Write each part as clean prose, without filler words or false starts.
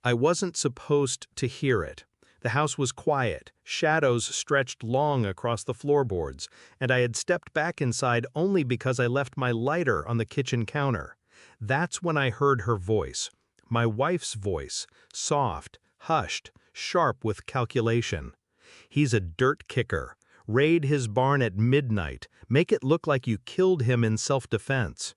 I wasn't supposed to hear it. The house was quiet, shadows stretched long across the floorboards, and I had stepped back inside only because I left my lighter on the kitchen counter. That's when I heard her voice. My wife's voice, soft, hushed, sharp with calculation. "He's a dirt kicker. Raid his barn at midnight. Make it look like you killed him in self-defense."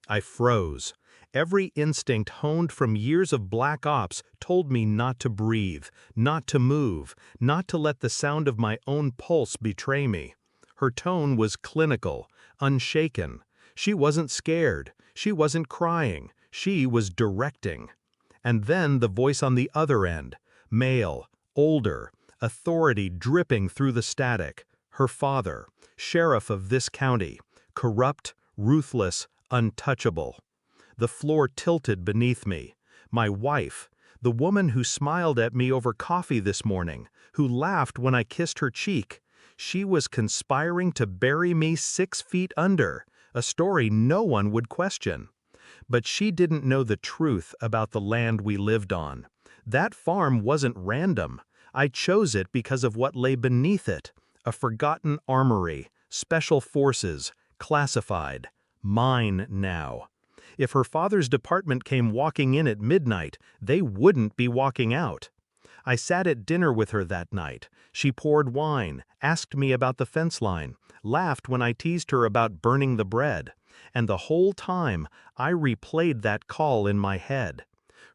I froze. Every instinct honed from years of black ops told me not to breathe, not to move, not to let the sound of my own pulse betray me. Her tone was clinical, unshaken. She wasn't scared. She wasn't crying. She was directing. And then the voice on the other end, male, older, authority dripping through the static. Her father, sheriff of this county, corrupt, ruthless, untouchable. The floor tilted beneath me. My wife, the woman who smiled at me over coffee this morning, who laughed when I kissed her cheek, she was conspiring to bury me 6 feet under, a story no one would question. But she didn't know the truth about the land we lived on. That farm wasn't random. I chose it because of what lay beneath it, a forgotten armory, special forces, classified, mine now. If her father's department came walking in at midnight, they wouldn't be walking out. I sat at dinner with her that night. She poured wine, asked me about the fence line, laughed when I teased her about burning the bread. And the whole time, I replayed that call in my head.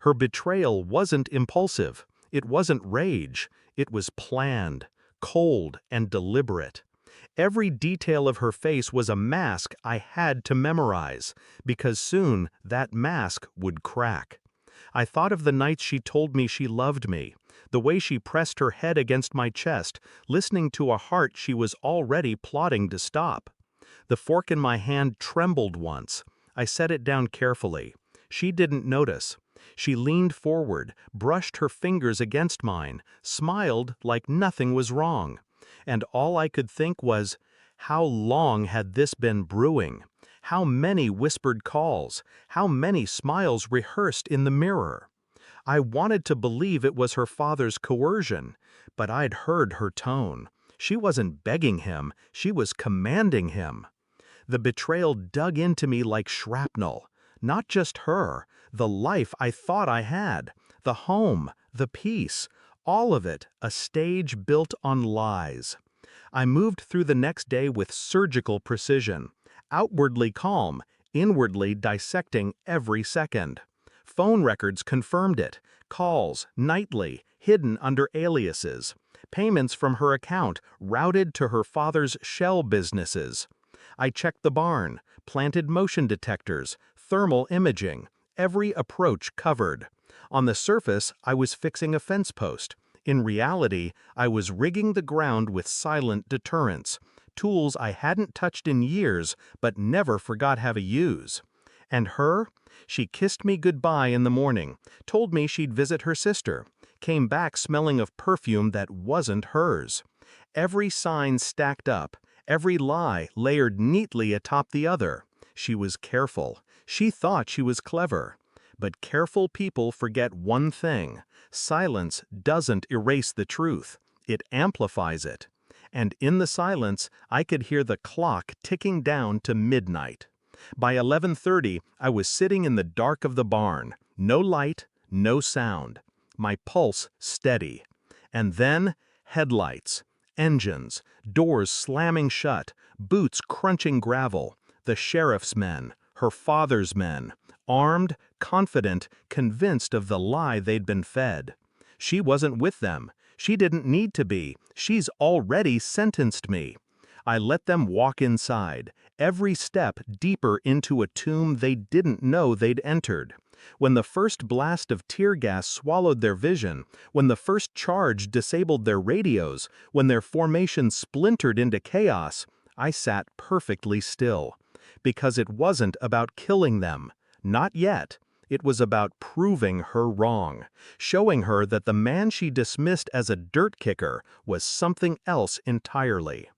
Her betrayal wasn't impulsive. It wasn't rage. It was planned, cold, and deliberate. Every detail of her face was a mask I had to memorize, because soon that mask would crack. I thought of the nights she told me she loved me, the way she pressed her head against my chest, listening to a heart she was already plotting to stop. The fork in my hand trembled once. I set it down carefully. She didn't notice. She leaned forward, brushed her fingers against mine, smiled like nothing was wrong. And all I could think was, how long had this been brewing? How many whispered calls? How many smiles rehearsed in the mirror? I wanted to believe it was her father's coercion, but I'd heard her tone. She wasn't begging him, she was commanding him. The betrayal dug into me like shrapnel. Not just her, the life I thought I had, the home, the peace, all of it a stage built on lies. I moved through the next day with surgical precision, outwardly calm, inwardly dissecting every second. Phone records confirmed it, calls, nightly, hidden under aliases, payments from her account routed to her father's shell businesses. I checked the barn, planted motion detectors, thermal imaging, every approach covered. On the surface, I was fixing a fence post. In reality, I was rigging the ground with silent deterrents, tools I hadn't touched in years but never forgot how to use. And her? She kissed me goodbye in the morning, told me she'd visit her sister, came back smelling of perfume that wasn't hers. Every sign stacked up, every lie layered neatly atop the other. She was careful. She thought she was clever. But careful people forget one thing. Silence doesn't erase the truth. It amplifies it. And in the silence, I could hear the clock ticking down to midnight. By 11:30, I was sitting in the dark of the barn. No light, no sound. My pulse steady. And then, headlights, engines, doors slamming shut, boots crunching gravel, the sheriff's men, her father's men, armed, confident, convinced of the lie they'd been fed. She wasn't with them. She didn't need to be. She's already sentenced me. I let them walk inside, every step deeper into a tomb they didn't know they'd entered. When the first blast of tear gas swallowed their vision, when the first charge disabled their radios, when their formation splintered into chaos, I sat perfectly still. Because it wasn't about killing them. Not yet. It was about proving her wrong, showing her that the man she dismissed as a dirt kicker was something else entirely.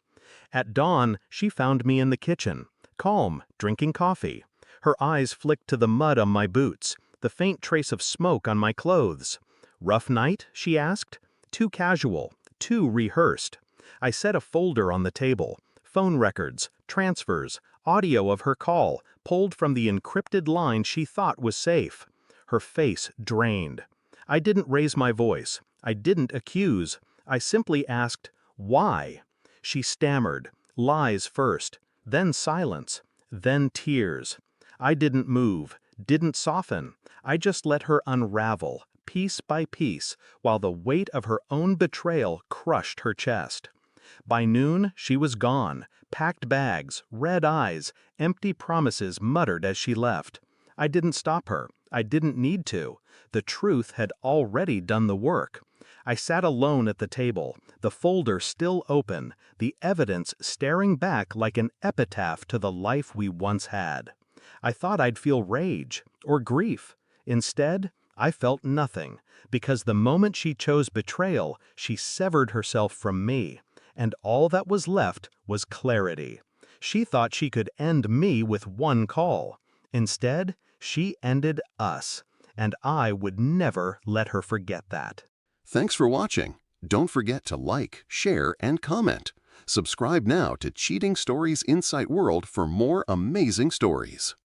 At dawn, she found me in the kitchen, calm, drinking coffee. Her eyes flicked to the mud on my boots, the faint trace of smoke on my clothes. Rough night? She asked. Too casual, too rehearsed. I set a folder on the table. Phone records, transfers, audio of her call, pulled from the encrypted line she thought was safe. Her face drained. I didn't raise my voice. I didn't accuse. I simply asked, why? She stammered, lies first, then silence, then tears. I didn't move, didn't soften. I just let her unravel, piece by piece, while the weight of her own betrayal crushed her chest. By noon, she was gone, packed bags, red eyes, empty promises muttered as she left. I didn't stop her. I didn't need to. The truth had already done the work. I sat alone at the table, the folder still open, the evidence staring back like an epitaph to the life we once had. I thought I'd feel rage or grief. Instead, I felt nothing, because the moment she chose betrayal, she severed herself from me, and all that was left was clarity. She thought she could end me with one call. Instead, she ended us, and I would never let her forget that. Thanks for watching. Don't forget to like, share, and comment. Subscribe now to Cheating Stories Insight World for more amazing stories.